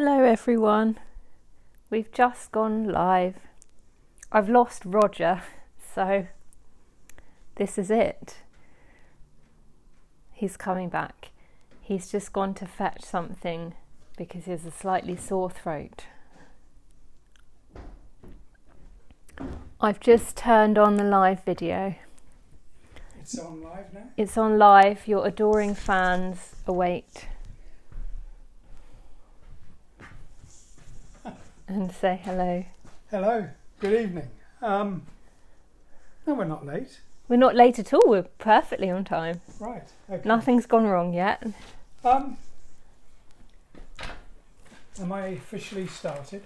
Hello everyone, we've just gone live. I've lost Roger, so this is it. He's coming back. He's just gone to fetch something because he has a slightly sore throat. I've just turned on the live video. It's on live now? It's on live. Your adoring fans await. And say hello. Hello, good evening. No, we're not late. We're not late at all, we're perfectly on time. Right, okay. Nothing's gone wrong yet. Am I officially started?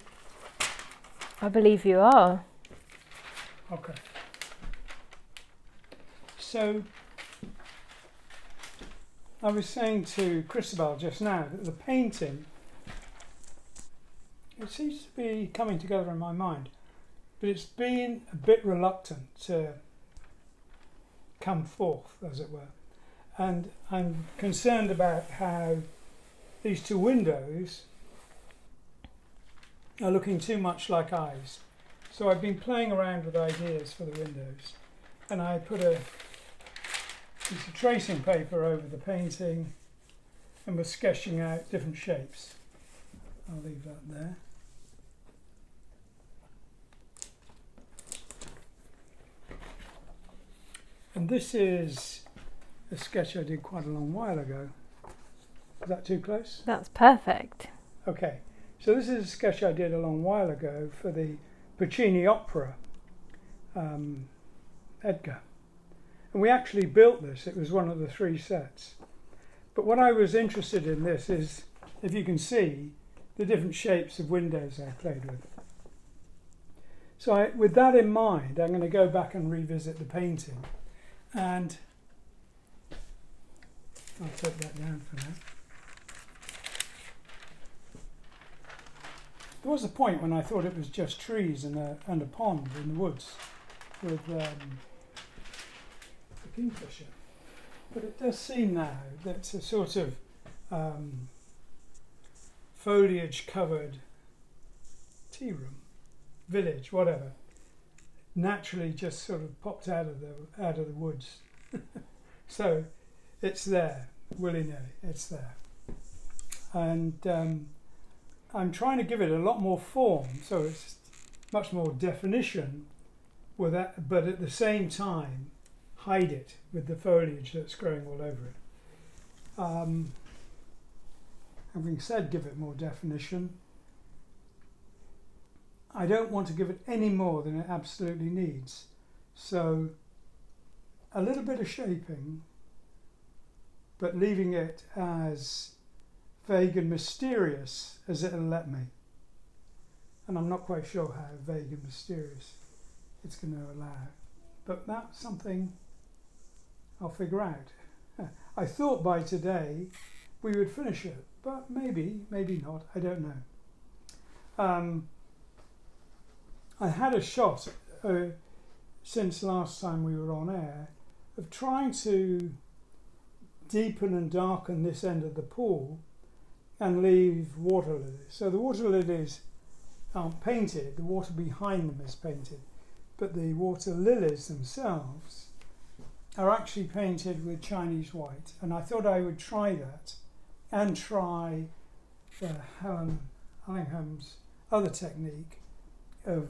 I believe you are. Okay. So, I was saying to Christabel just now that the painting, it seems to be coming together in my mind, but it's been a bit reluctant to come forth, as it were. And I'm concerned about how these two windows are looking too much like eyes. So I've been playing around with ideas for the windows, and I put a piece of tracing paper over the painting and was sketching out different shapes. I'll leave that there. And this is a sketch I did quite a long while ago. Is that too close? That's perfect. Okay, so this is a sketch I did a long while ago for the Puccini opera, Edgar. And we actually built this, it was one of the 3 sets. But what I was interested in this is, if you can see, the different shapes of windows I played with. So with that in mind, I'm going to go back and revisit the painting. And I'll take that down for now. There was a point when I thought it was just trees and a pond in the woods with the kingfisher. But it does seem now that it's a sort of foliage covered tea room, village, whatever, naturally just sort of popped out of the woods. So it's there, willy-nilly, it's there. And I'm trying to give it a lot more form, so it's much more definition with that, but at the same time hide it with the foliage that's growing all over it. Having said give it more definition, I don't want to give it any more than it absolutely needs. So a little bit of shaping, but leaving it as vague and mysterious as it'll let me. And I'm not quite sure how vague and mysterious it's going to allow. But that's something I'll figure out. I thought by today we would finish it, but maybe not, I don't know. I had a shot since last time we were on air of trying to deepen and darken this end of the pool and leave water lilies. So the water lilies aren't painted, the water behind them is painted, but the water lilies themselves are actually painted with Chinese white, and I thought I would try that and try Hellingham's other technique of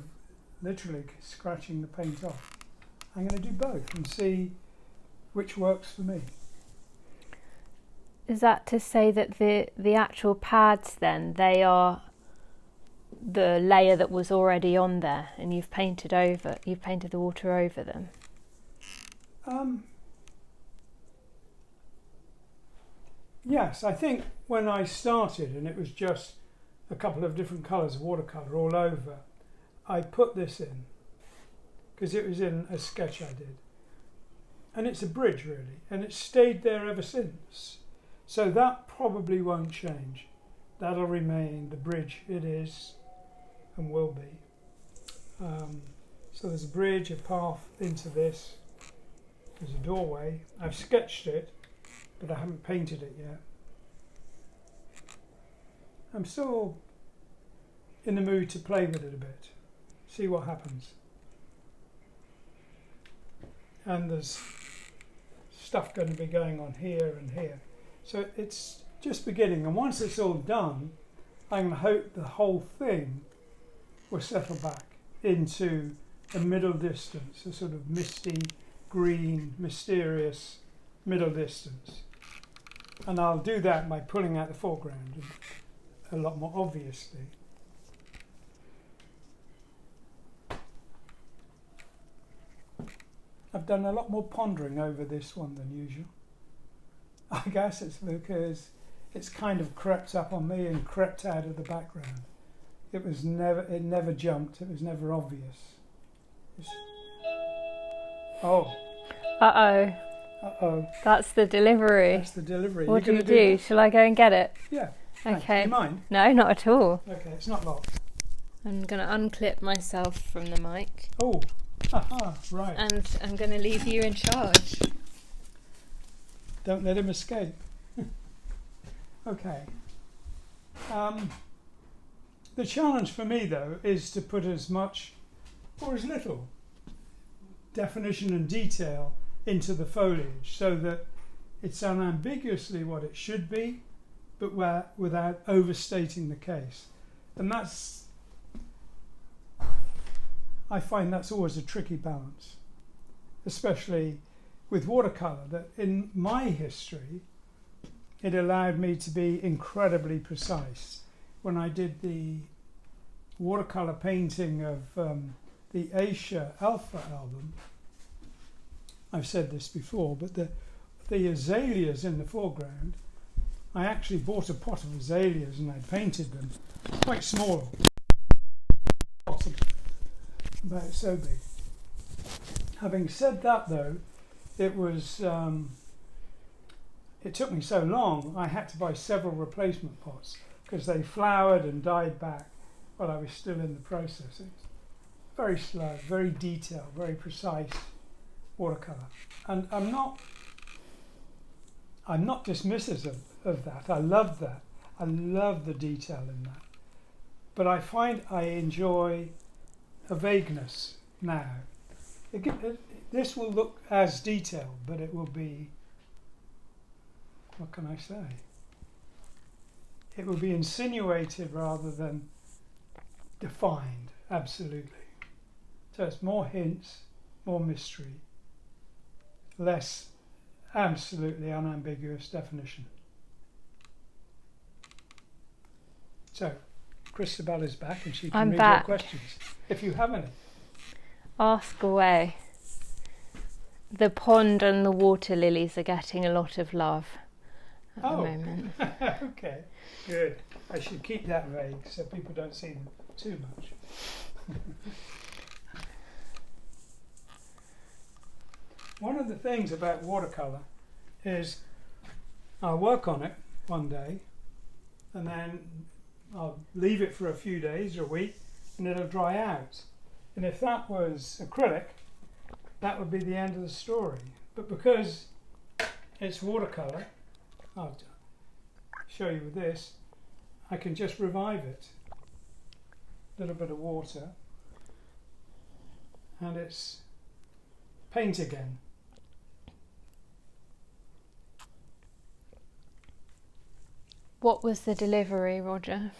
literally scratching the paint off. I'm going to do both and see which works for me. Is that to say that the actual pads then, they are the layer that was already on there and you've painted the water over them? Yes, I think when I started and it was just a couple of different colours of watercolour all over, I put this in because it was in a sketch I did. And it's a bridge really, and it's stayed there ever since. So that probably won't change. That'll remain the bridge it is and will be. So there's a bridge, a path into this. There's a doorway. I've sketched it, but I haven't painted it yet. I'm still in the mood to play with it a bit, see what happens. And there's stuff going to be going on here and here. So it's just beginning, and once it's all done, I'm going to hope the whole thing will settle back into a middle distance, a sort of misty, green, mysterious middle distance. And I'll do that by pulling out the foreground a lot more obviously. I've done a lot more pondering over this one than usual. I guess it's because it's kind of crept up on me and crept out of the background. It never jumped, it was never obvious. Oh. Uh-oh. Uh-oh. That's the delivery. That's the delivery. What do you do? Shall I go and get it? Yeah. Okay. Do you mind? No, not at all. Okay, it's not locked. I'm going to unclip myself from the mic. Oh. Aha, right. And I'm going to leave you in charge. Don't let him escape. Okay. The challenge for me, though, is to put as much or as little definition and detail into the foliage so that it's unambiguously what it should be, but without overstating the case. And I find that's always a tricky balance, especially with watercolour, that in my history it allowed me to be incredibly precise. When I did the watercolour painting of the Asia Alpha album, I've said this before, but the azaleas in the foreground, I actually bought a pot of azaleas and I painted them quite small, about so big. Having said that, though, it took me so long, I had to buy several replacement pots because they flowered and died back while I was still in the process. It's very slow, very detailed, very precise watercolour. And I'm not dismissive of that. I love that. I love the detail in that. But I find I enjoy a vagueness now. This will look as detailed, but it will be, what can I say? It will be insinuated rather than defined, absolutely. So it's more hints, more mystery, less absolutely unambiguous definition. So, Christabel is back and she can read your questions, if you have any. Ask away. The pond and the water lilies are getting a lot of love at the moment. Okay, good. I should keep that vague so people don't see them too much. One of the things about watercolour is I'll work on it one day and then I'll leave it for a few days or a week and it'll dry out. And if that was acrylic, that would be the end of the story. But because it's watercolour, I'll show you with this, I can just revive it. A little bit of water and it's paint again. What was the delivery, Roger?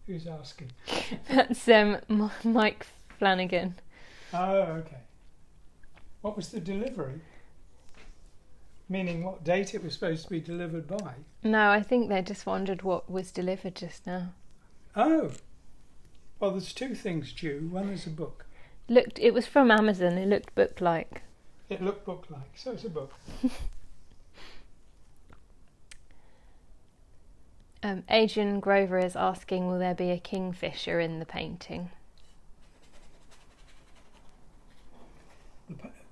Who's asking? That's Mike Flanagan. Oh, okay. What was the delivery? Meaning what date it was supposed to be delivered by? No, I think they just wondered what was delivered just now. Oh. Well, there's two things due. One is a book. It was from Amazon. It looked book-like. It looked book-like, so it's a book. Adrian Grover is asking, will there be a kingfisher in the painting?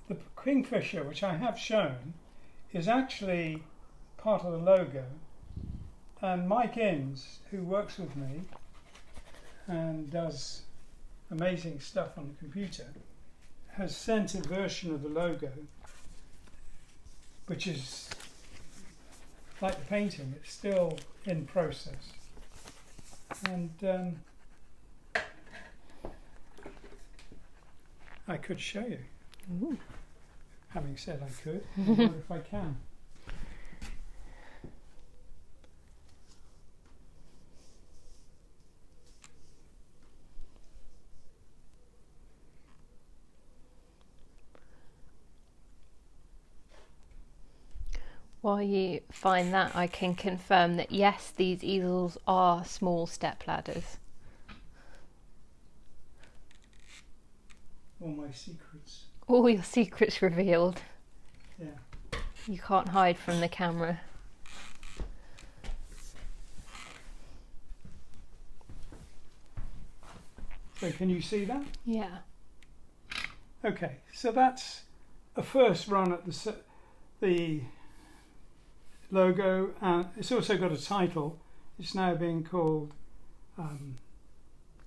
The kingfisher, which I have shown, is actually part of the logo. And Mike Innes, who works with me and does amazing stuff on the computer, has sent a version of the logo, which is like the painting, it's still in process. And I could show you. Ooh. Having said I could, I wonder if I can. While you find that, I can confirm that yes, these easels are small step ladders. All my secrets. All your secrets revealed. Yeah. You can't hide from the camera. So can you see that? Yeah. Okay, so that's a first run at the logo, and it's also got a title. It's now being called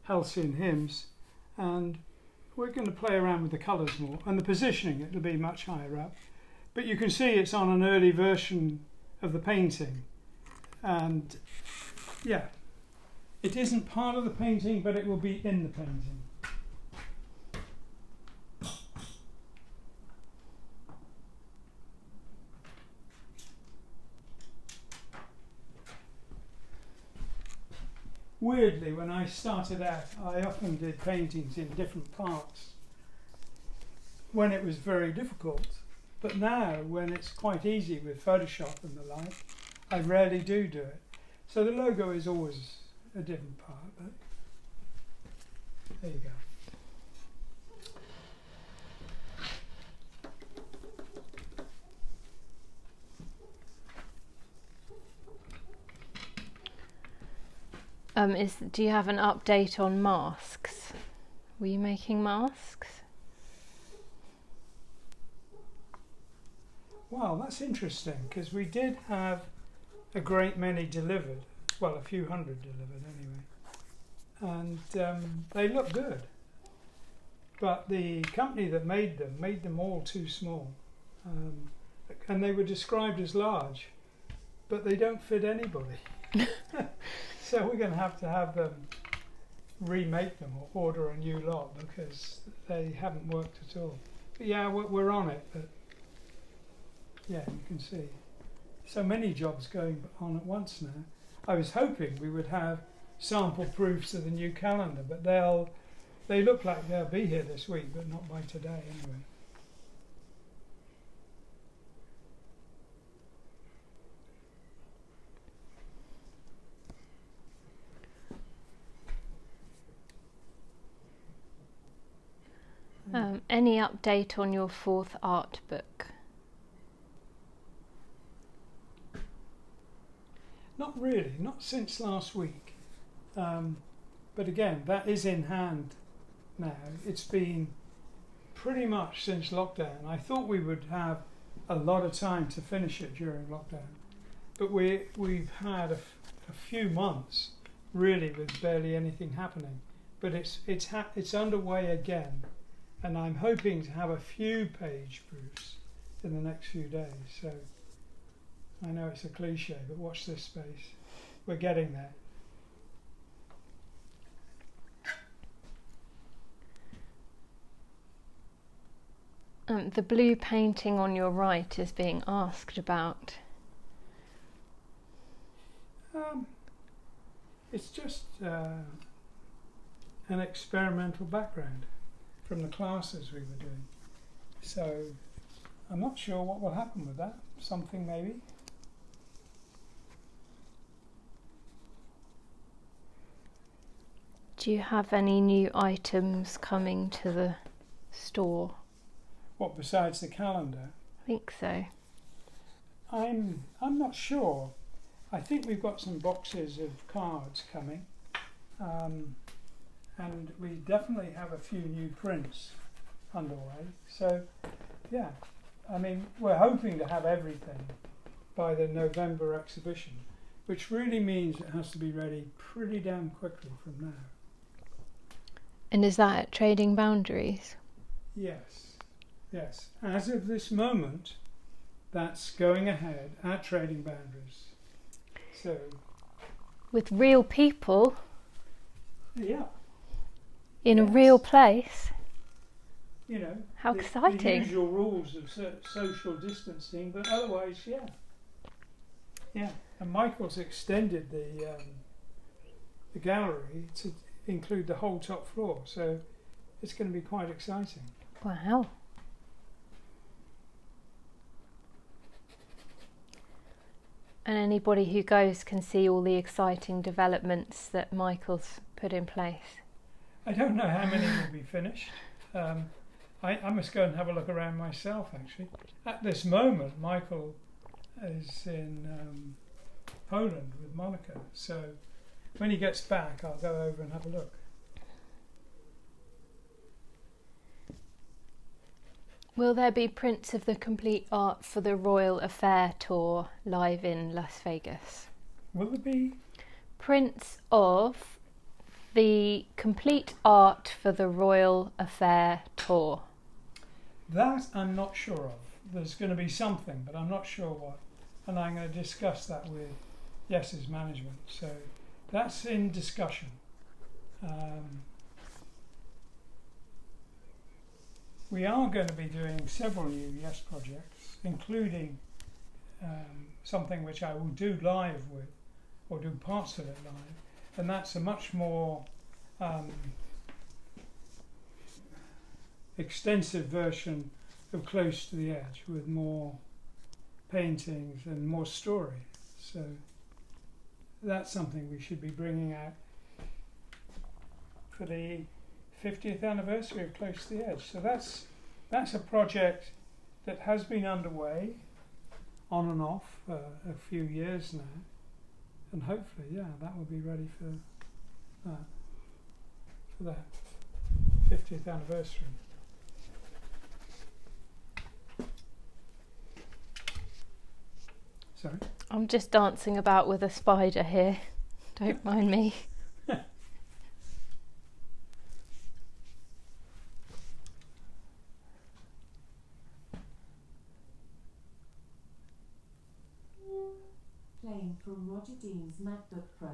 Halcyon Hymns, and we're going to play around with the colours more, and the positioning, it'll be much higher up. But you can see it's on an early version of the painting, and yeah, it isn't part of the painting, but it will be in the painting. Weirdly, when I started out, I often did paintings in different parts when it was very difficult. But now, when it's quite easy with Photoshop and the like, I rarely do it. So the logo is always a different part. But there you go. Do you have an update on masks? Were you making masks? Wow, that's interesting, because we did have a great many delivered. Well, a few hundred delivered anyway. And they look good. But the company that made them all too small. And they were described as large, but they don't fit anybody. So we're going to have them remake them or order a new lot, because they haven't worked at all. But yeah, we're on it. But yeah, you can see so many jobs going on at once now. I was hoping we would have sample proofs of the new calendar, but they look like they'll be here this week, but not by today anyway. Any update on your fourth art book? Not really, not since last week. But again, that is in hand now. It's been pretty much since lockdown. I thought we would have a lot of time to finish it during lockdown, but we've had a few months really with barely anything happening. But it's underway again. And I'm hoping to have a few page proofs in the next few days. So I know it's a cliche, but watch this space. We're getting there. The blue painting on your right is being asked about. It's just an experimental background from the classes we were doing. So I'm not sure what will happen with that. Something maybe. Do you have any new items coming to the store? What, besides the calendar? I think so. I'm not sure. I think we've got some boxes of cards coming. And we definitely have a few new prints underway. So, yeah, I mean, we're hoping to have everything by the November exhibition, which really means it has to be ready pretty damn quickly from now. And is that at Trading Boundaries? Yes, yes. As of this moment, that's going ahead at Trading Boundaries. So, with real people? Yeah. In a Yes. real place. You know, How the exciting. usual rules of social distancing, but otherwise, yeah. Yeah. And Michael's extended the gallery to include the whole top floor, so it's going to be quite exciting. Wow. And anybody who goes can see all the exciting developments that Michael's put in place. I don't know how many will be finished. I must go and have a look around myself, actually. At this moment, Michael is in Poland with Monica, so when he gets back, I'll go over and have a look. Will there be prints of the complete art for the Royal Affair tour live in Las Vegas? Will there be? Prints of the complete art for the Royal Affair tour. That I'm not sure of. There's going to be something, but I'm not sure what. And I'm going to discuss that with Yes's management. So that's in discussion. We are going to be doing several new Yes projects, including something which I will do live with, or do parts of it live, and that's a much more extensive version of Close to the Edge, with more paintings and more story. So that's something we should be bringing out for the 50th anniversary of Close to the Edge. So that's a project that has been underway on and off a few years now, and hopefully, that will be ready for that 50th anniversary. Sorry? I'm just dancing about with a spider here. Don't mind me. Playing from Roger Dean's MacBook Pro.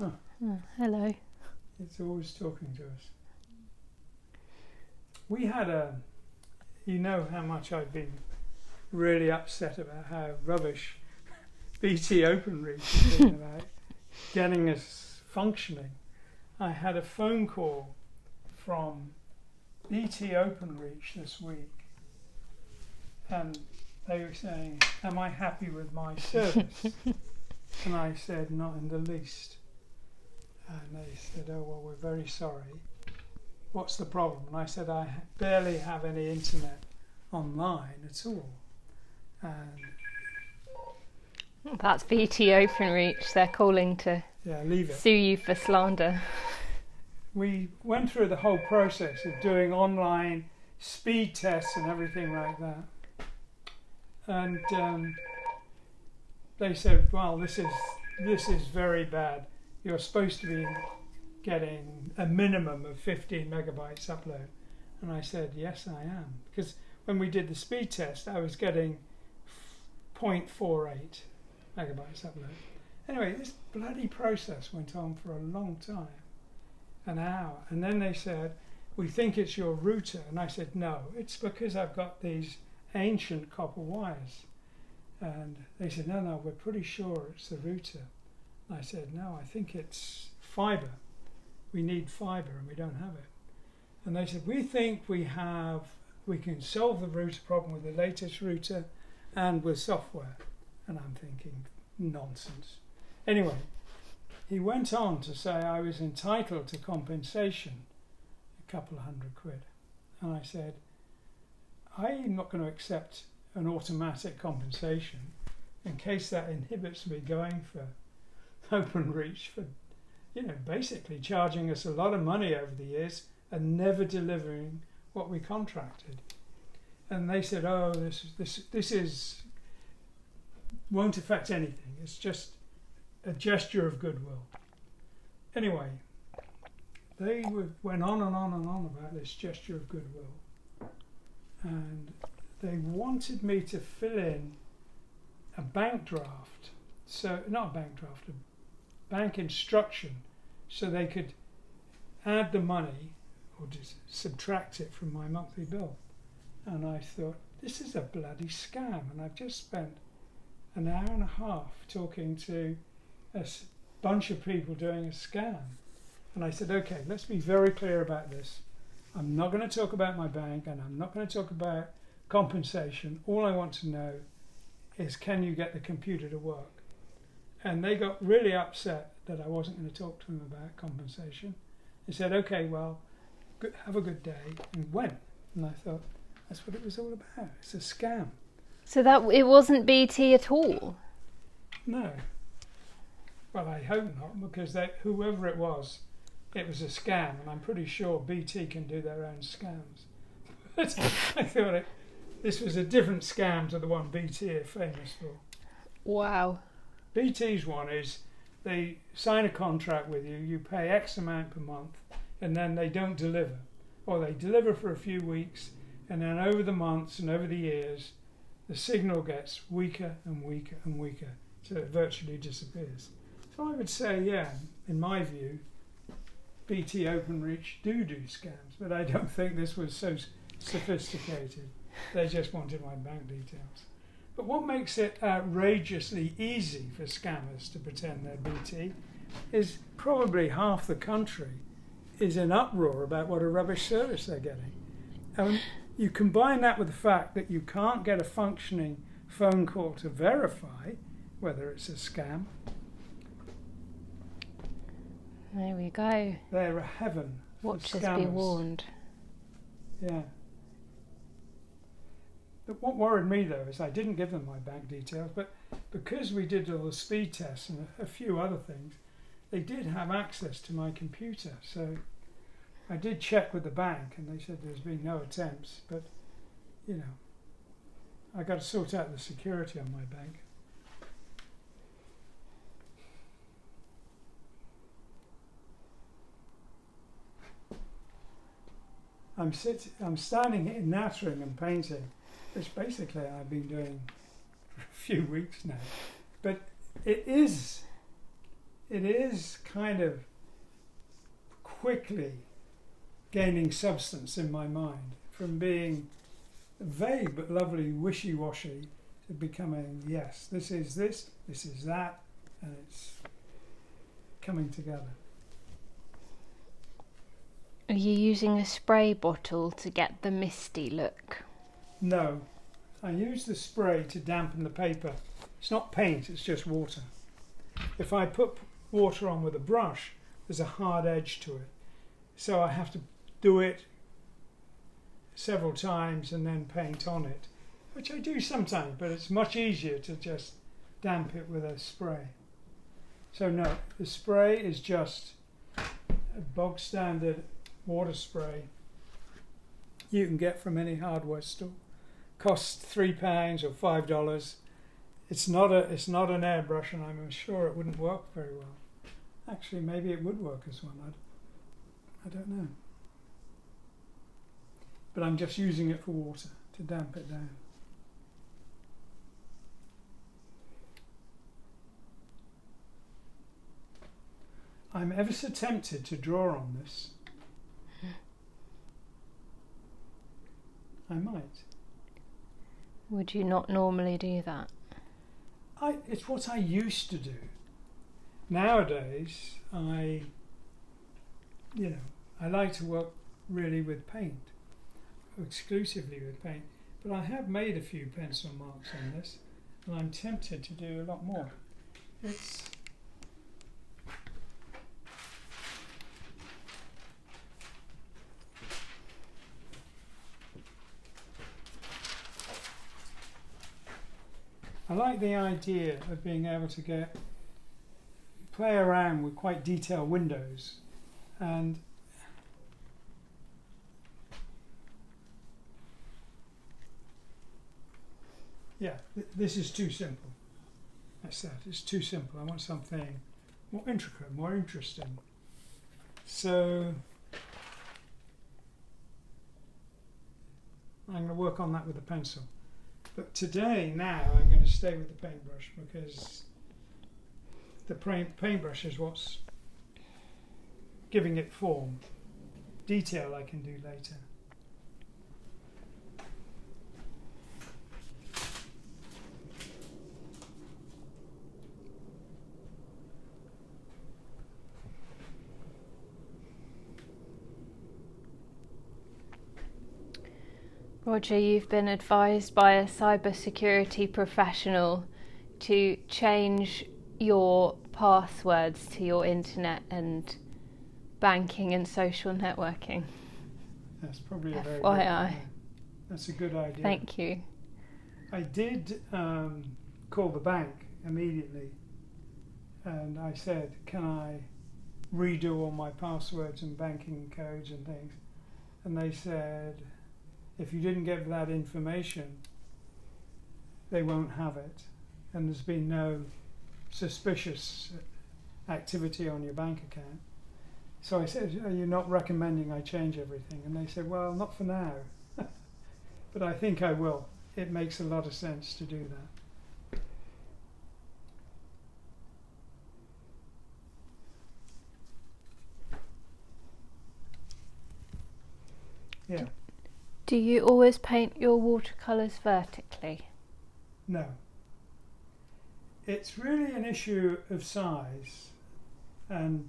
Oh, Hello. it's always talking to us. We had you know how much I've been really upset about how rubbish BT OpenReach has been about getting us functioning. I had a phone call from BT OpenReach this week, and they were saying, "Am I happy with my service?" And I said, "Not in the least." And they said, "Oh, well, we're very sorry. What's the problem?" And I said, "I barely have any internet online at all." And That's BT OpenReach. They're calling to leave it. sue you for slander. We went through the whole process of doing online speed tests and everything like that. And they said, "Well, this is very bad. You're supposed to be getting a minimum of 15 megabytes upload." And I said, "Yes, I am." Because when we did the speed test, I was getting 0.48 megabytes upload. Anyway, this bloody process went on for a long time, an hour. And then they said, "We think it's your router." And I said, "No, it's because I've got these ancient copper wires." And they said, no, we're pretty sure it's the router. And I said, "No, I think it's fibre. We need fibre and we don't have it." And they said, "We think we can solve the router problem with the latest router and with software." And I'm thinking, nonsense. Anyway, he went on to say I was entitled to compensation, a couple of £100. And I said, "I'm not going to accept an automatic compensation in case that inhibits me going for OpenReach for, basically charging us a lot of money over the years and never delivering what we contracted." And they said, "Oh, this won't affect anything. It's just a gesture of goodwill." Anyway, they went on and on and on about this gesture of goodwill, and they wanted me to fill in a bank draft. So, not a bank draft, a bank instruction, so they could add the money or just subtract it from my monthly bill. And I thought, this is a bloody scam. And I've just spent an hour and a half talking to a bunch of people doing a scam. And I said, okay, let's be very clear about this. I'm not going to talk about my bank, and I'm not going to talk about compensation. All I want to know is, can you get the computer to work? And they got really upset that I wasn't going to talk to them about compensation. They said, okay, well, have a good day, and went. And I thought, that's what it was all about. It's a scam. So that it wasn't BT at all? No. Well, I hope not, because whoever it was a scam, and I'm pretty sure BT can do their own scams. But I thought this was a different scam to the one BT are famous for. Wow. BT's one is they sign a contract with you, you pay X amount per month, and then they don't deliver. Or they deliver for a few weeks, and then over the months and over the years, the signal gets weaker and weaker and weaker, so it virtually disappears. So I would say, yeah, in my view, BT OpenReach do scams, but I don't think this was so sophisticated. They just wanted my bank details. But what makes it outrageously easy for scammers to pretend they're BT is probably half the country is in uproar about what a rubbish service they're getting. And you combine that with the fact that you can't get a functioning phone call to verify whether it's a scam. There we go. They're a heaven for Watchers scammers. be warned. Yeah. But what worried me though is I didn't give them my bank details, but because we did all the speed tests and a few other things, they did have access to my computer. So I did check with the bank and they said there's been no attempts, but you know, I got to sort out the security on my bank. I'm standing here nattering and painting, which basically I've been doing for a few weeks now. But it is kind of quickly gaining substance in my mind, from being vague but lovely wishy-washy to becoming, yes, this is that, and it's coming together. Are you using a spray bottle to get the misty look? No, I use the spray to dampen the paper. It's not paint, it's just water. If I put water on with a brush, there's a hard edge to it. So I have to do it several times and then paint on it, which I do sometimes, but it's much easier to just damp it with a spray. So no, the spray is just a bog standard water spray you can get from any hardware store. Costs £3 or $5. It's not an airbrush, and I'm sure it wouldn't work very well. Actually, maybe it would work as one. I don't know. But I'm just using it for water to damp it down. I'm ever so tempted to draw on this. I might. Would you not normally do that? It's what I used to do. Nowadays, I like to work really with paint, exclusively with paint. But I have made a few pencil marks on this, and I'm tempted to do a lot more. I like the idea of being able to play around with quite detailed windows, and yeah, this is too simple. That's that. It's too simple. I want something more intricate, more interesting. So I'm going to work on that with a pencil. But today, now, I'm going to stay with the paintbrush, because the paintbrush is what's giving it form. Detail I can do later. Roger, you've been advised by a cybersecurity professional to change your passwords to your internet and banking and social networking. That's probably a very FYI. good idea. That's a good idea. Thank you. I did call the bank immediately, and I said, can I redo all my passwords and banking codes and things? And they said, if you didn't get that information, they won't have it. And there's been no suspicious activity on your bank account. So I said, are you not recommending I change everything? And they said, well, not for now. But I think I will. It makes a lot of sense to do that. Yeah. Do you always paint your watercolours vertically? No. It's really an issue of size, and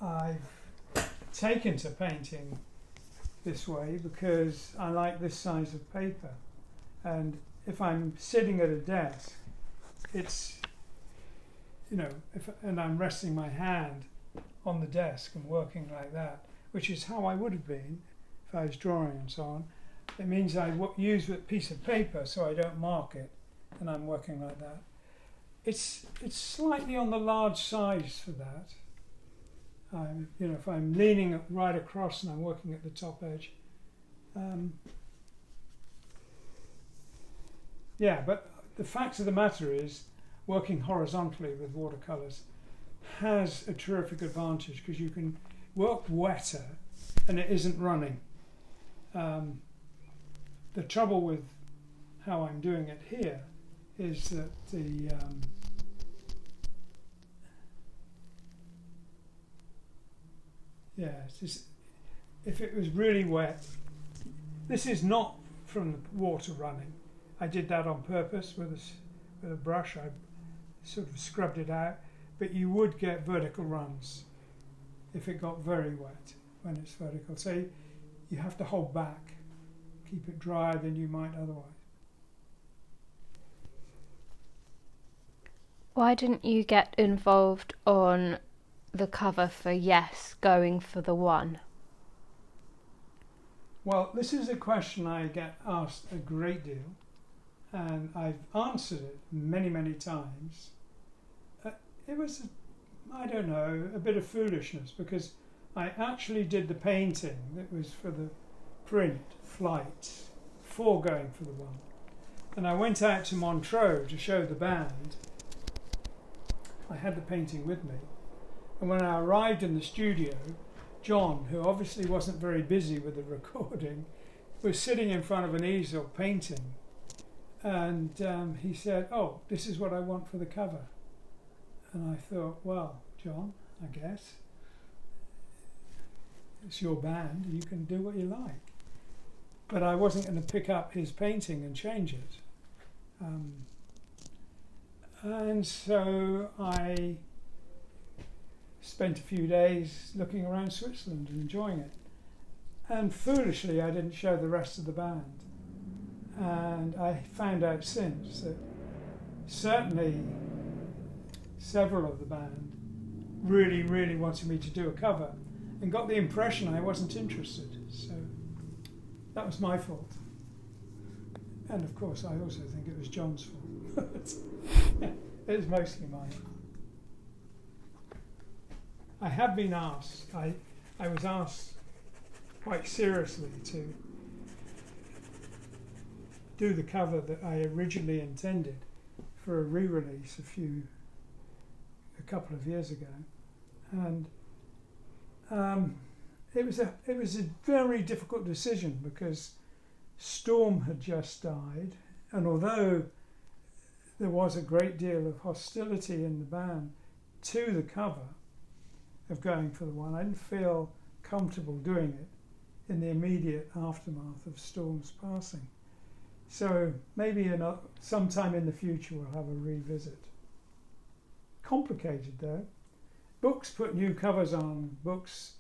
I've taken to painting this way because I like this size of paper, and if I'm sitting at a desk, it's, you know, and I'm resting my hand on the desk and working like that, which is how I would have been if I was drawing and so on. It means I use a piece of paper so I don't mark it, and I'm working like that. It's slightly on the large size for that. You know, if I'm leaning right across and I'm working at the top edge. Yeah, but the fact of the matter is, working horizontally with watercolours has a terrific advantage because you can work wetter and it isn't running. The trouble with how I'm doing it here is that if it was really wet, this is not from the water running. I did that on purpose with a brush. I sort of scrubbed it out, but you would get vertical runs if it got very wet when it's vertical. So you have to hold back, keep it drier than you might otherwise. Why didn't you get involved on the cover for Yes, going for the one? Well, this is a question I get asked a great deal, and I've answered it many, many times. It was, I don't know, a bit of foolishness, because I actually did the painting that was for the print flights before going for the one. And I went out to Montreux to show the band. I had the painting with me. And when I arrived in the studio, John, who obviously wasn't very busy with the recording, was sitting in front of an easel painting. And he said, "Oh, this is what I want for the cover." And I thought, well, John, I guess it's your band, you can do what you like. But I wasn't going to pick up his painting and change it. And so I spent a few days looking around Switzerland and enjoying it. And foolishly, I didn't show the rest of the band. And I found out since that certainly several of the band really, really wanted me to do a cover and got the impression I wasn't interested. So that was my fault. And of course, I also think it was John's fault. It was mostly mine. I have been asked, I was asked quite seriously to do the cover that I originally intended for a re-release a couple of years ago, and it was a very difficult decision because Storm had just died, and although there was a great deal of hostility in the band, to the cover of going for the one. I didn't feel comfortable doing it in the immediate aftermath of storms passing. So maybe sometime in the future we'll have a revisit. Complicated though. Books put new covers on books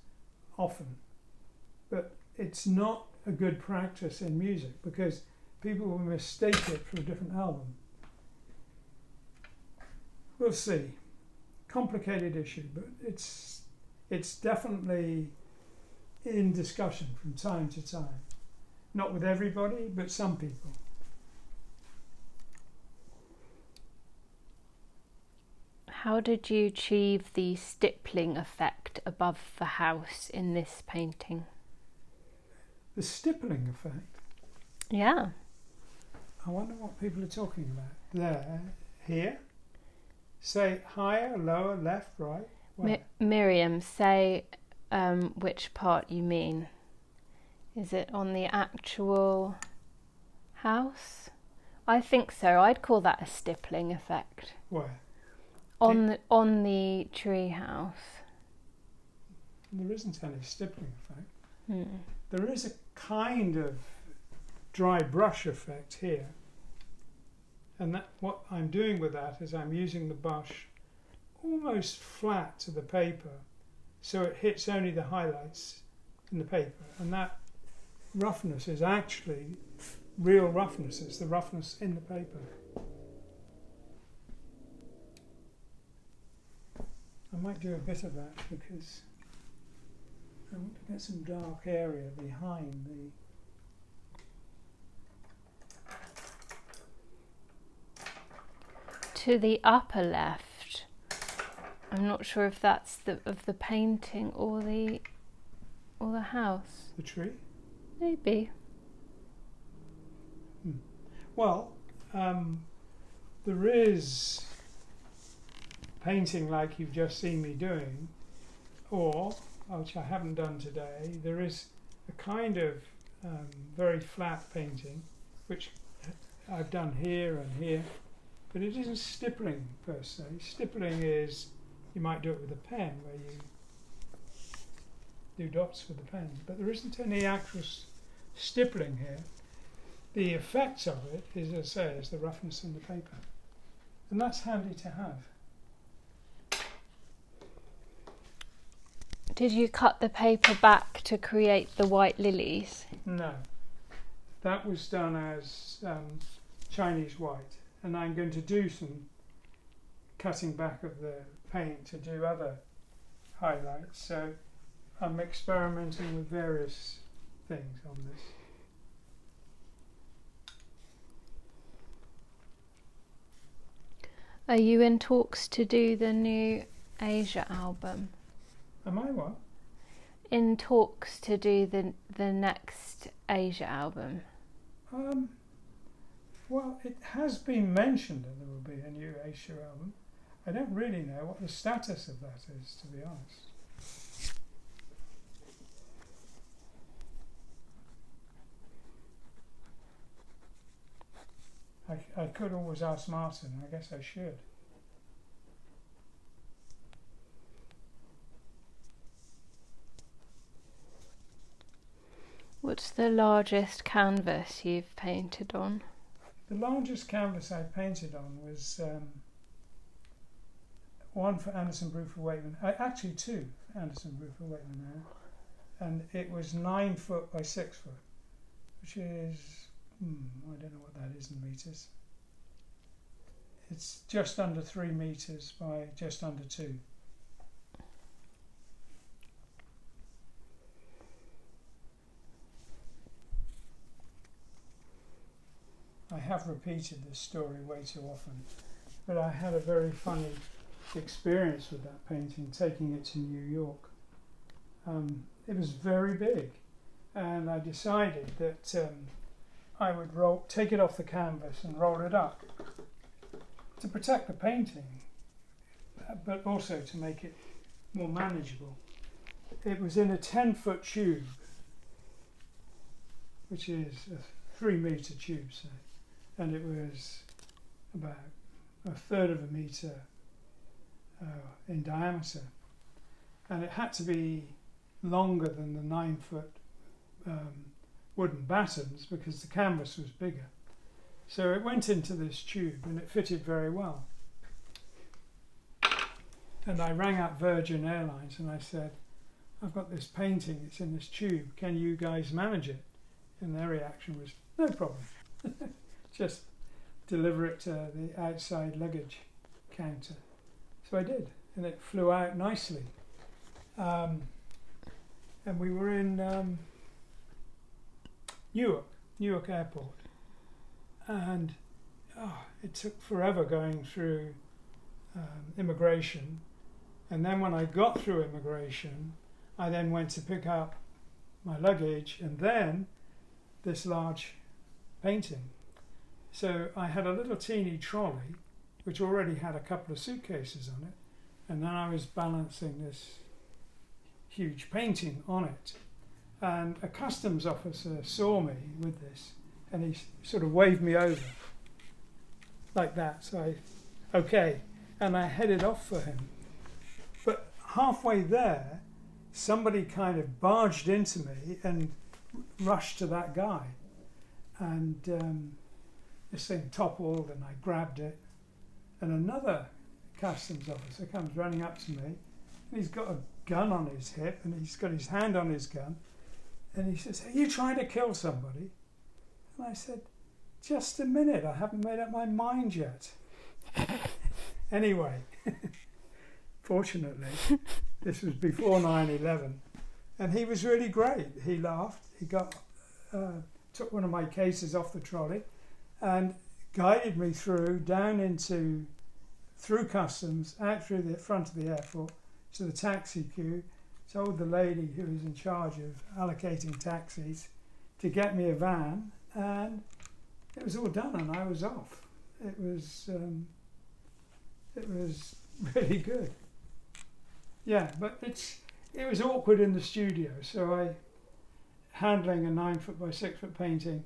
often, but it's not a good practice in music because people will mistake it for a different album. We'll see. Complicated issue, but it's definitely in discussion from time to time. Not with everybody, but some people. How did you achieve the stippling effect above the house in this painting? The stippling effect? Yeah. I wonder what people are talking about. There, here. Say higher, lower, left, right. Miriam, say which part you mean. Is it on the actual house? I think so. I'd call that a stippling effect. Where? On the tree house. There isn't any stippling effect. There is a kind of dry brush effect here. And what I'm doing with that is I'm using the brush almost flat to the paper so it hits only the highlights in the paper. And that roughness is actually real roughness. It's the roughness in the paper. I might do a bit of that because I want to get some dark area behind the... To the upper left, I'm not sure if that's of the painting or the house. The tree? Maybe. Well, there is painting like you've just seen me doing, or, which I haven't done today, there is a kind of very flat painting, which I've done here and here, but it isn't stippling per se. Stippling is, you might do it with a pen, where you do dots with the pen, but there isn't any actual stippling here. The effects of it is, as I say, is the roughness in the paper, and that's handy to have. Did you cut the paper back to create the white lilies? No, that was done as Chinese white, and I'm going to do some cutting back of the paint to do other highlights. So I'm experimenting with various things on this. Are you in talks to do the new Asia album? Am I what? In talks to do the next Asia album? Well, it has been mentioned that there will be a new Asia album. I don't really know what the status of that is, to be honest. I could always ask Martin. I guess I should. What's the largest canvas you've painted on? The largest canvas I painted on was one for Anderson Bruford Wakeman. Actually, two for Anderson Bruford Wakeman now, and it was 9 foot by 6 foot, which is I don't know what that is in meters. It's just under 3 meters by just under 2. I have repeated this story way too often, but I had a very funny experience with that painting, taking it to New York. It was very big, and I decided that I would take it off the canvas and roll it up to protect the painting, but also to make it more manageable. It was in a 10-foot tube, which is a 3-meter tube, say. And it was about 1/3 of a metre in diameter, and it had to be longer than the 9-foot wooden battens because the canvas was bigger. So it went into this tube and it fitted very well. And I rang up Virgin Airlines and I said, I've got this painting, it's in this tube, can you guys manage it? And their reaction was, no problem. Just deliver it to the outside luggage counter. So I did, and it flew out nicely. And we were in Newark Airport. And it took forever going through immigration. And then when I got through immigration, I then went to pick up my luggage and then this large painting. So I had a little teeny trolley which already had a couple of suitcases on it, and then I was balancing this huge painting on it. And a customs officer saw me with this and he sort of waved me over like that. So and I headed off for him. But halfway there, somebody kind of barged into me and rushed to that guy. And this thing toppled and I grabbed it. And another customs officer comes running up to me and he's got a gun on his hip and he's got his hand on his gun. And he says, are you trying to kill somebody? And I said, just a minute, I haven't made up my mind yet. Anyway, fortunately, this was before 9/11, and he was really great. He laughed, he took one of my cases off the trolley and guided me through customs, out through the front of the airport to the taxi queue, told the lady who was in charge of allocating taxis to get me a van, and it was all done and I was off. It was really good. Yeah, but it was awkward in the studio, so handling a 9-foot by 6-foot painting,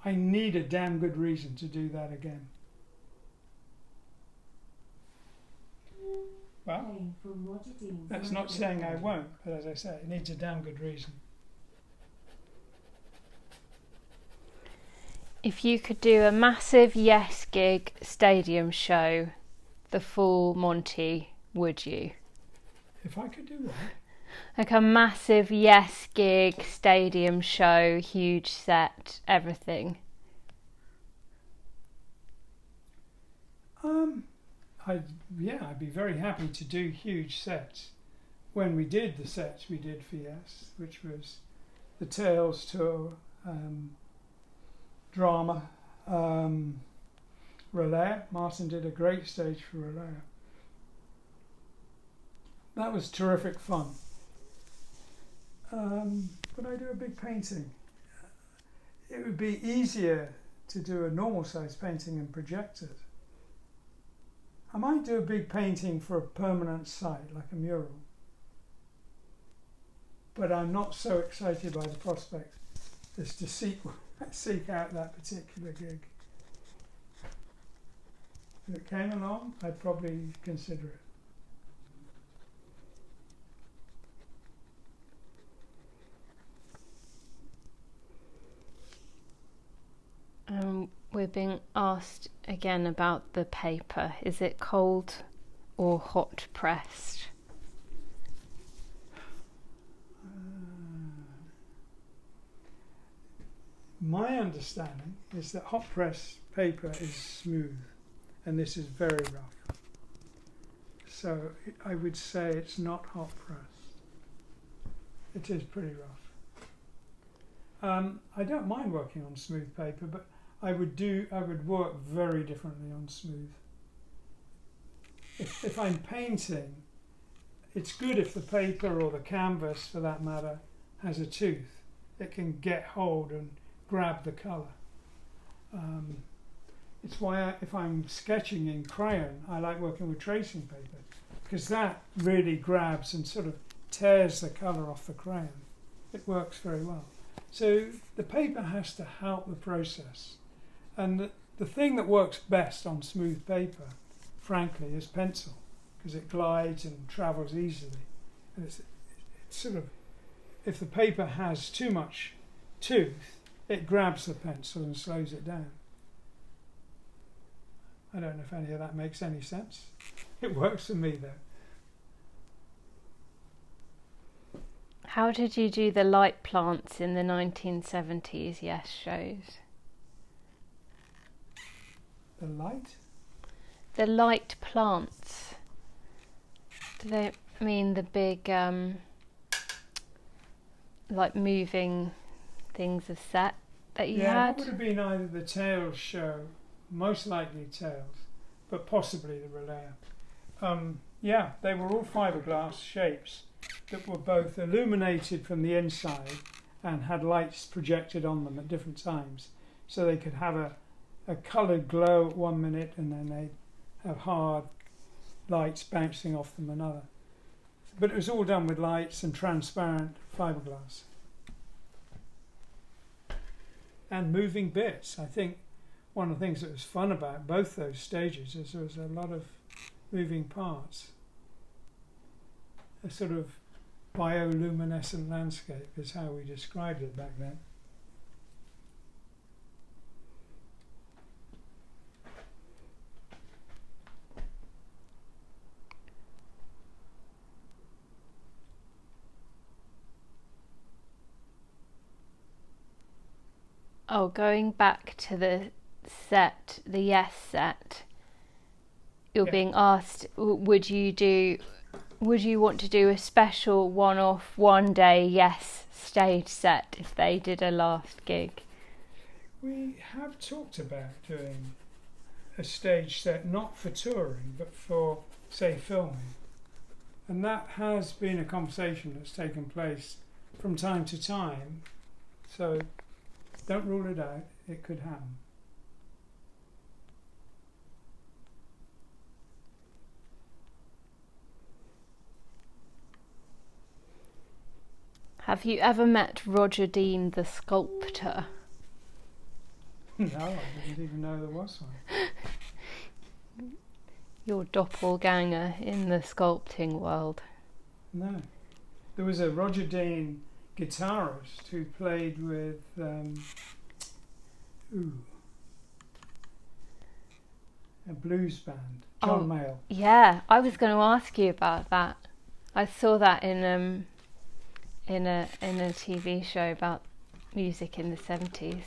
I need a damn good reason to do that again. Well, that's not saying I won't, but as I say, it needs a damn good reason. If you could do a massive Yes gig stadium show, the full Monty, would you? If I could do what? Like a massive Yes gig stadium show, huge set, everything. I'd be very happy to do huge sets. When we did the sets we did for Yes, which was the Tales Tour, drama, Relayer. Martin did a great stage for Relayer. That was terrific fun. Would I do a big painting? It would be easier to do a normal size painting and project it. I might do a big painting for a permanent site, like a mural. But I'm not so excited by the prospect as to seek out that particular gig. If it came along, I'd probably consider it. We're being asked again about the paper. Is it cold or hot pressed? My understanding is that hot press paper is smooth and this is very rough. So I would say it's not hot pressed. It is pretty rough. I don't mind working on smooth paper, but I would work very differently on smooth. If I'm painting, it's good if the paper or the canvas, for that matter, has a tooth. It can get hold and grab the colour. It's why if I'm sketching in crayon, I like working with tracing paper, because that really grabs and sort of tears the colour off the crayon. It works very well. So the paper has to help the process. And the thing that works best on smooth paper, frankly, is pencil. because it glides and travels easily. And it's sort of, if the paper has too much tooth, it grabs the pencil and slows it down. I don't know if any of that makes any sense. It works for me though. How did you do the light plants in the 1970s Yes shows? The light? The light plants. Do they mean the big, like moving things of set that you Yeah, had? that would have been either the Tails show, most likely Tails, but possibly the Relay. Yeah, they were all fiberglass shapes that were both illuminated from the inside and had lights projected on them at different times, so they could have a coloured glow at 1 minute and then they'd have hard lights bouncing off them another. But it was all done with lights and transparent fiberglass. And moving bits. I think one of the things that was fun about both those stages is there was a lot of moving parts. A sort of bioluminescent landscape is how we described it back then. Oh, going back to the set, the Yes set, you're Yeah. being asked, would you want to do a special one-off, one-day Yes stage set if they did a last gig? We have talked about doing a stage set, not for touring, but for, say, filming. And that has been a conversation that's taken place from time to time. So don't rule it out, it could happen. Have you ever met Roger Dean, the sculptor? No, I didn't even know there was one. Your doppelganger in the sculpting world. No. There was a Roger Dean guitarist who played with a blues band, John Mayall. Yeah, I was going to ask you about that. I saw that in a TV show about music in the 70s,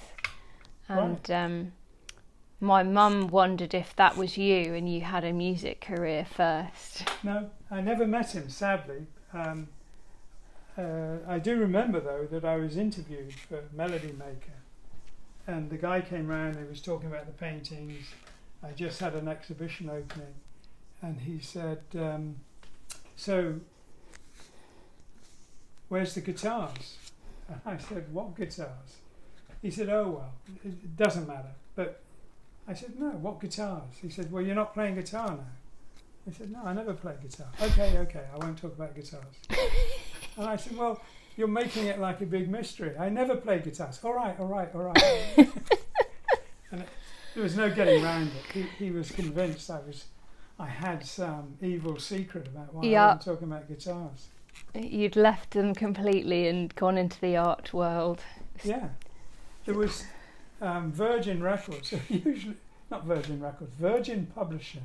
and my mum wondered if that was you and you had a music career first. No, I never met him, sadly. I do remember though that I was interviewed for Melody Maker, and the guy came round, he was talking about the paintings. I just had an exhibition opening, and he said, so where's the guitars? And I said, what guitars? He said, oh well, it doesn't matter. But I said, no, what guitars? He said, well, you're not playing guitar now. I said, no, I never play guitar. Okay, I won't talk about guitars. And I said, well, you're making it like a big mystery. I never play guitars. All right. And there was no getting around it. He was convinced I had some evil secret about why I wasn't talking about guitars. You'd left them completely and gone into the art world. Yeah. There was Virgin Records, usually not Virgin Records, Virgin Publishing.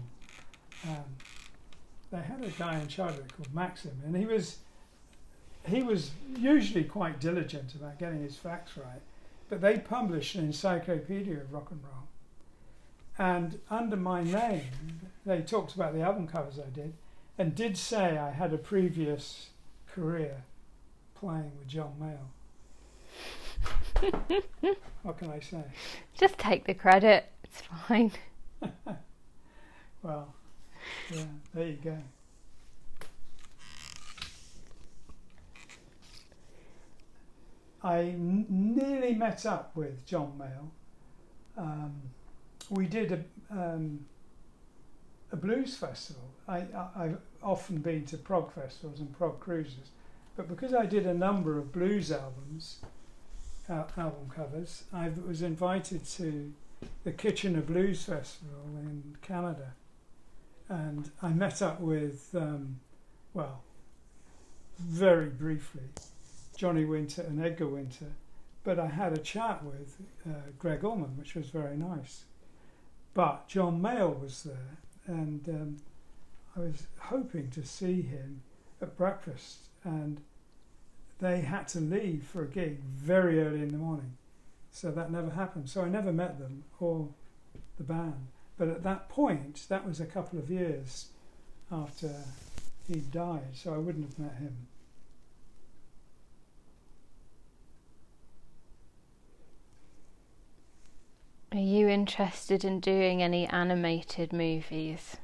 They had a guy in charge of it called Maxim, and he was usually quite diligent about getting his facts right, but they published an encyclopedia of rock and roll. And under my name, they talked about the album covers I did, and did say I had a previous career playing with John Mayall. What can I say? Just take the credit, it's fine. Well, yeah, there you go. I nearly met up with John Mayall. We did a blues festival. I've often been to prog festivals and prog cruises, but because I did a number of blues album covers, I was invited to the Kitchener Blues Festival in Canada, and I met up with, well, very briefly, Johnny Winter and Edgar Winter, but I had a chat with Greg Ullman, which was very nice. But John Mayall was there, and I was hoping to see him at breakfast, and they had to leave for a gig very early in the morning, so that never happened. So I never met them or the band. But at that point, that was a couple of years after he died, so I wouldn't have met him. Are you interested in doing any animated movies?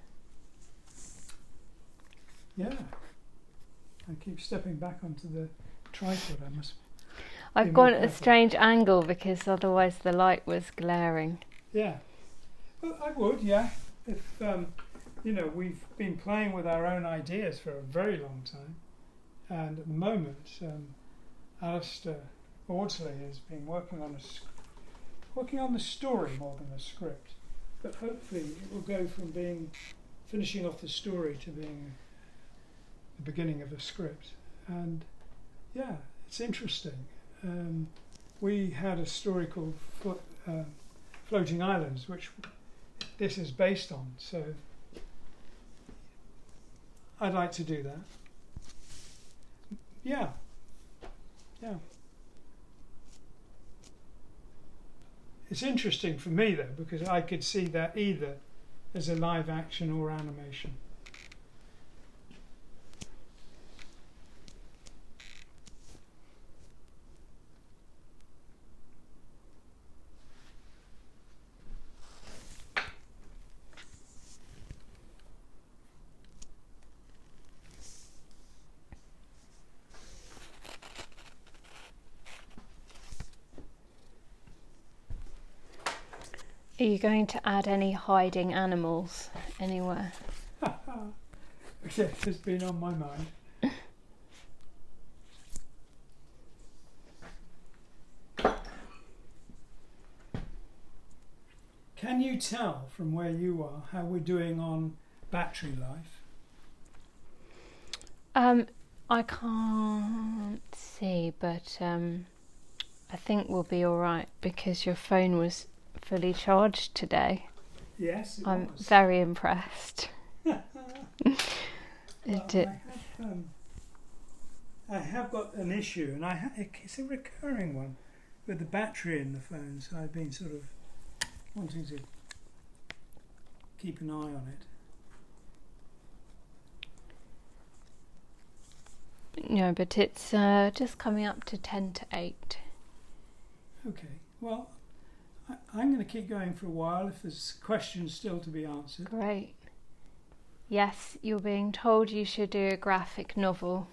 Yeah. I keep stepping back onto the tripod. I've gone at a strange angle because otherwise the light was glaring. Yeah. Well, I would, yeah. If, we've been playing with our own ideas for a very long time. And at the moment, Alistair Audsley has been working on the story more than a script. But hopefully it will go from finishing off the story to being the beginning of a script. And yeah, it's interesting. We had a story called Floating Islands, which this is based on, so I'd like to do that. Yeah. It's interesting for me though, because I could see that either as a live action or animation. Are you going to add any hiding animals anywhere? Yes, it's been on my mind. Can you tell from where you are how we're doing on battery life? I can't see, but I think we'll be all right because your phone was fully charged today. Yes, it I'm was. very impressed. I have got an issue, and it's a recurring one with the battery in the phone, so I've been sort of wanting to keep an eye on it. No, but it's just coming up to 10 to 8. Okay, well, I'm going to keep going for a while if there's questions still to be answered. Great. Yes, you're being told you should do a graphic novel.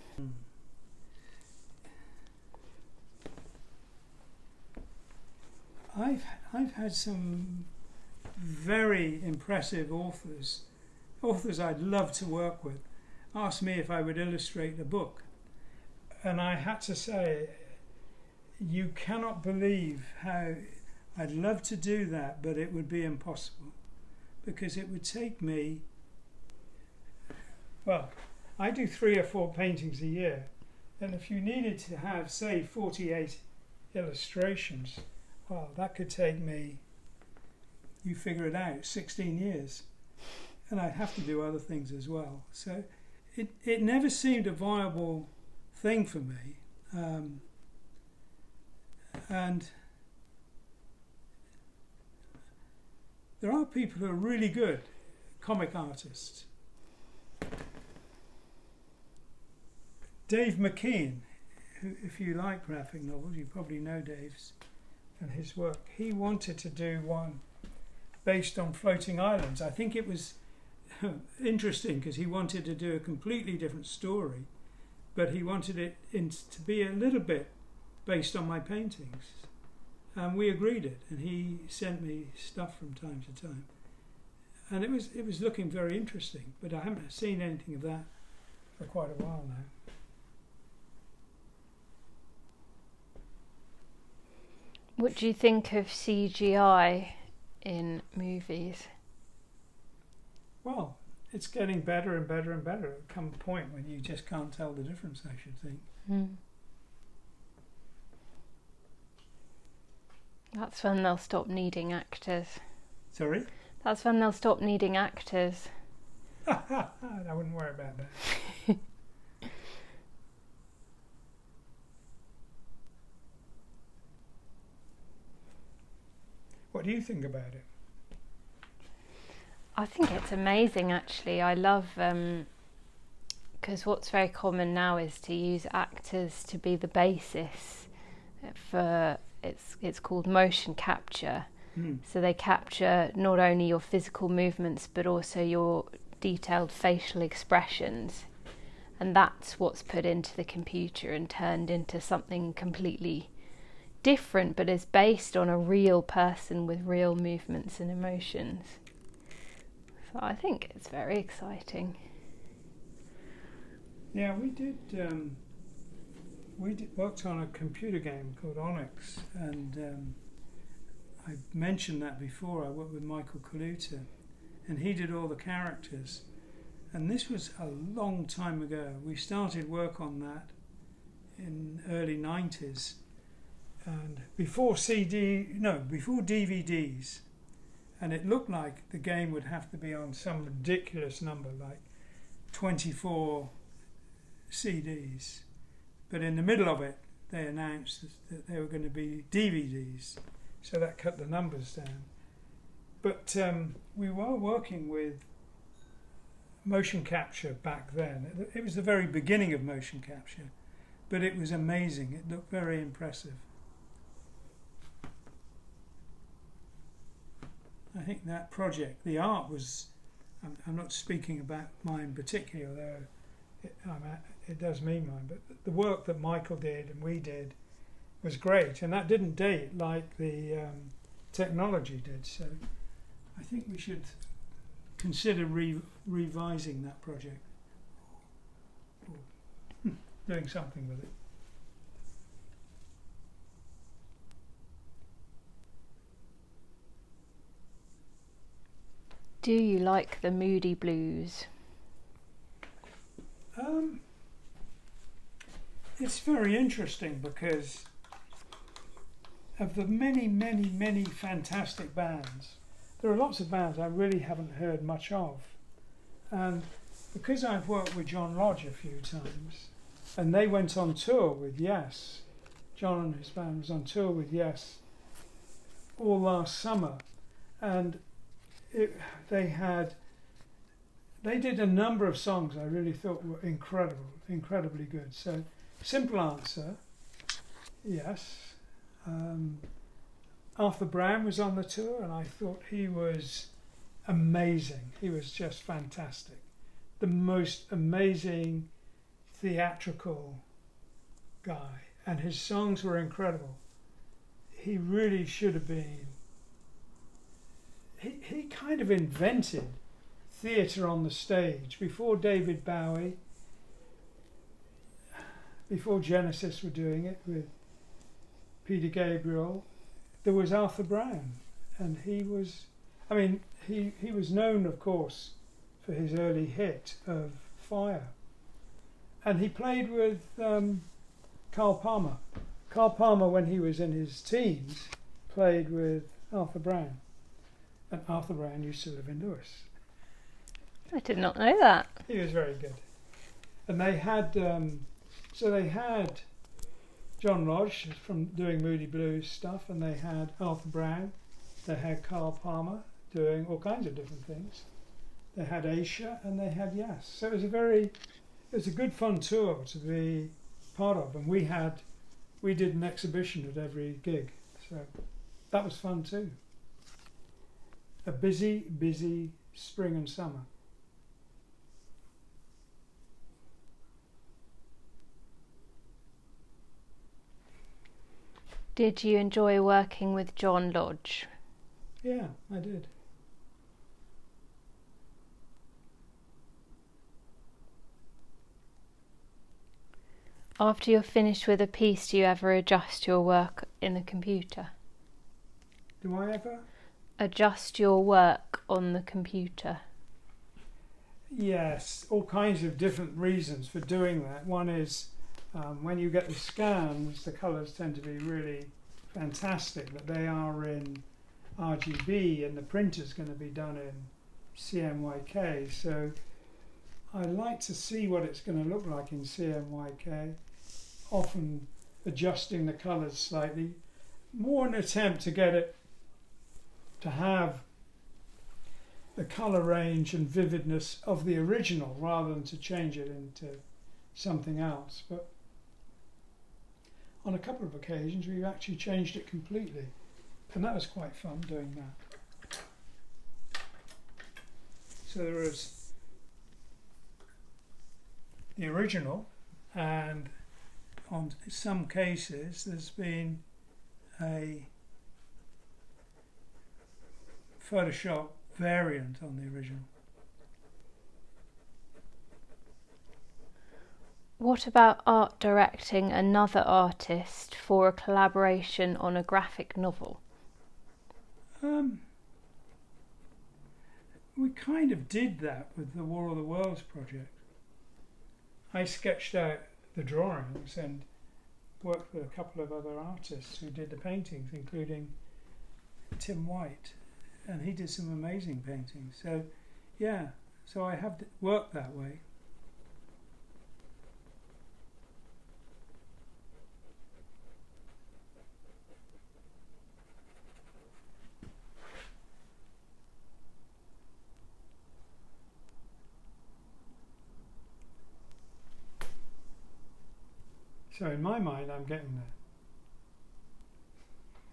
I've had some very impressive authors I'd love to work with, ask me if I would illustrate a book. And I had to say, you cannot believe how I'd love to do that, but it would be impossible. Because it would take me, well, I do 3 or 4 paintings a year. And if you needed to have, say, 48 illustrations, well, that could take me, you figure it out, 16 years. And I'd have to do other things as well. So it never seemed a viable thing for me. And there are people who are really good comic artists. Dave McKean, who, if you like graphic novels, you probably know Dave's and his work. He wanted to do one based on floating islands. I think it was interesting because he wanted to do a completely different story, but he wanted it to be a little bit based on my paintings. And we agreed it, and he sent me stuff from time to time. And it was looking very interesting, but I haven't seen anything of that for quite a while now. What do you think of CGI in movies? Well, it's getting better and better and better. There'll come a point when you just can't tell the difference, I should think. That's when they'll stop needing actors. Sorry? That's when they'll stop needing actors. I wouldn't worry about that. What do you think about it? I think it's amazing, actually. I love, because what's very common now is to use actors to be the basis for, it's called motion capture. So they capture not only your physical movements but also your detailed facial expressions, and that's what's put into the computer and turned into something completely different, but is based on a real person with real movements and emotions. So I think it's very exciting. Yeah, we did worked on a computer game called Onyx, and I mentioned that before. I worked with Michael Kaluta, and he did all the characters. And this was a long time ago. We started work on that in early 90s, and before DVDs. And it looked like the game would have to be on some ridiculous number, like 24 CDs. But in the middle of it, they announced that they were going to be DVDs. So that cut the numbers down. But we were working with motion capture back then. It was the very beginning of motion capture, but it was amazing. It looked very impressive. I think that project, the art was, I'm not speaking about mine particularly, although it does mean mine, but the work that Michael did and we did was great, and that didn't date like the technology did. So I think we should consider revising that project, or doing something with it. Do you like the moody blues? It's very interesting because of the many fantastic bands. There are lots of bands I really haven't heard much of, and because I've worked with John Lodge a few times, and they went on tour with Yes, John and his band was on tour with Yes all last summer, and they did a number of songs I really thought were incredibly good. So Simple Answer, Yes. Arthur Brown was on the tour, and I thought he was amazing. He was just fantastic. The most amazing theatrical guy, and his songs were incredible. He really should have been. He kind of invented theatre on the stage before David Bowie, before Genesis were doing it with Peter Gabriel. There was Arthur Brown, and he was known, of course, for his early hit of Fire, and he played with Carl Palmer. Carl Palmer, when he was in his teens, played with Arthur Brown, and Arthur Brown used to live in Lewis. I did not know that. He was very good, and they had John Lodge from doing Moody Blues stuff, and they had Arthur Brown, they had Carl Palmer doing all kinds of different things. They had Aisha, and they had Yes. So it was a good fun tour to be part of, and we did an exhibition at every gig, so that was fun too. A busy spring and summer. Did you enjoy working with John Lodge? Yeah, I did. After you're finished with a piece, do you ever adjust your work in the computer? Do I ever? Adjust your work on the computer. Yes, all kinds of different reasons for doing that. One is when you get the scans, the colours tend to be really fantastic, but they are in RGB and the printer's going to be done in CMYK. So I like to see what it's going to look like in CMYK, often adjusting the colours slightly, more an attempt to get it to have the colour range and vividness of the original rather than to change it into something else. But on a couple of occasions we've actually changed it completely, and that was quite fun doing that. So there was the original, and on some cases there's been a Photoshop variant on the original. What about art directing another artist for a collaboration on a graphic novel? We kind of did that with the War of the Worlds project. I sketched out the drawings and worked with a couple of other artists who did the paintings, including Tim White, and he did some amazing paintings. So yeah, so I have worked that way. So in my mind I'm getting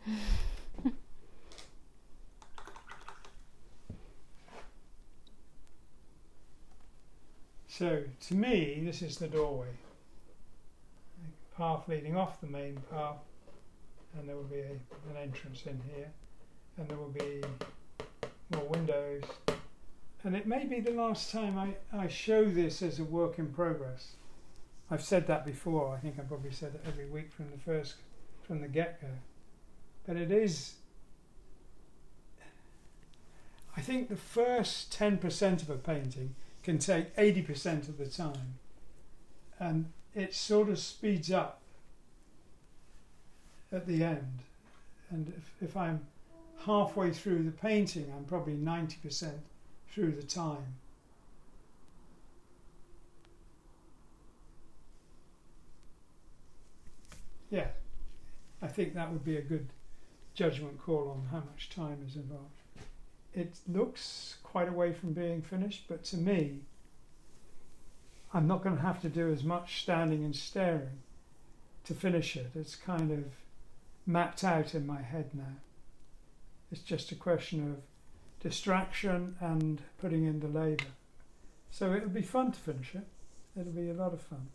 there. So to me this is the doorway, a path leading off the main path, and there will be an entrance in here, and there will be more windows, and it may be the last time I show this as a work in progress. I've said that before. I think I probably said it every week from the get-go. But it is, I think the first 10% of a painting can take 80% of the time, and it sort of speeds up at the end. And if I'm halfway through the painting, I'm probably 90% through the time. Yeah, I think that would be a good judgment call on how much time is involved. It looks quite away from being finished, but to me, I'm not going to have to do as much standing and staring to finish it. It's kind of mapped out in my head now. It's just a question of distraction and putting in the labour. So it'll be fun to finish it. It'll be a lot of fun.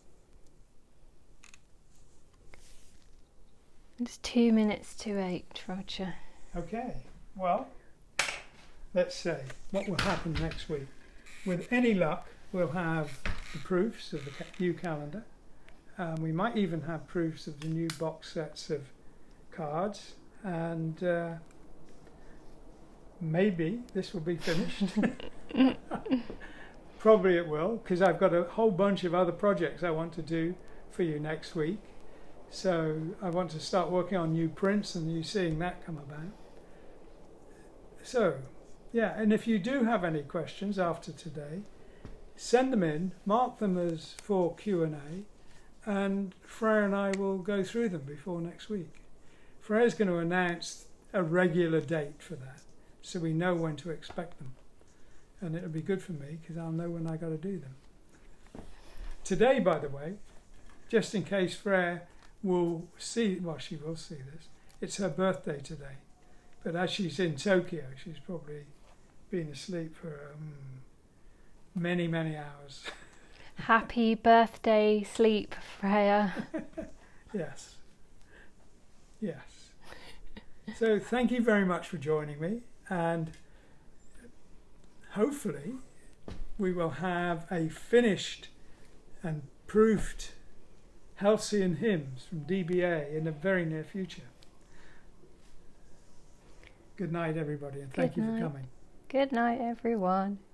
It's 2 minutes to 8, Roger. Okay, well, let's say what will happen next week. With any luck, we'll have the proofs of the new calendar. We might even have proofs of the new box sets of cards, and maybe this will be finished. Probably it will, because I've got a whole bunch of other projects I want to do for you next week. So I want to start working on new prints and you seeing that come about. So, yeah, and if you do have any questions after today, send them in, mark them as for Q&A, and Freya and I will go through them before next week. Freya's going to announce a regular date for that, so we know when to expect them. And it'll be good for me, because I'll know when I got to do them. Today, by the way, just in case Freya will see, well, she will see this, it's her birthday today. But as she's in Tokyo, she's probably been asleep for many, many hours. Happy birthday, sleep, Freya. Yes. Yes. So thank you very much for joining me, and hopefully we will have a finished and proofed Halcyon hymns from DBA in the very near future. Good night, everybody, and thank you for coming. Good night, everyone.